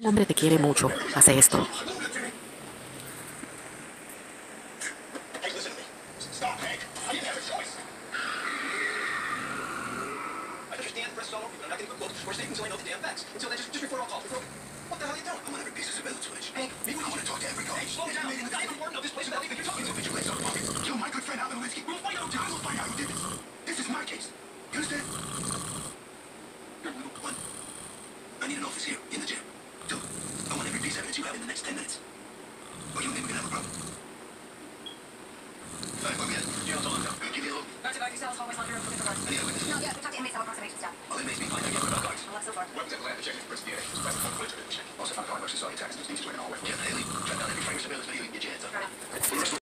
Un hombre te quiere mucho, hace esto. Hey, listen to me. Stop, Hank. I didn't have a choice. I understand the press is all over you, but I'm not going to put quotes or statements until I know the damn facts. Until then, just before I'll call. What the hell are you doing? I want every piece of civilian switch. Hank, maybe I want to talk to every guy. Hey, slow down. The guy in the warden of this place without even you're talking to. Put your legs out of pocket. Kill my good friend Alvin Linsky. We'll find out. We'll find out who did this. This is my case. You understand? You're a little blunt. I need an office here, in the jail. Dude, I want every piece of evidence you have in the next 10 minutes. Or you and me are gonna have a problem. All right, where we at? Jail's on. Give me a look. Back to back, these cells, hallways, locker room, looking for guards. Any other witnesses? No, yeah, we talked to inmates, cell approximation stuff. All inmates mean fine. I get about guards. Well, so far. Weapons at lab to check his DNA. That's a confidential.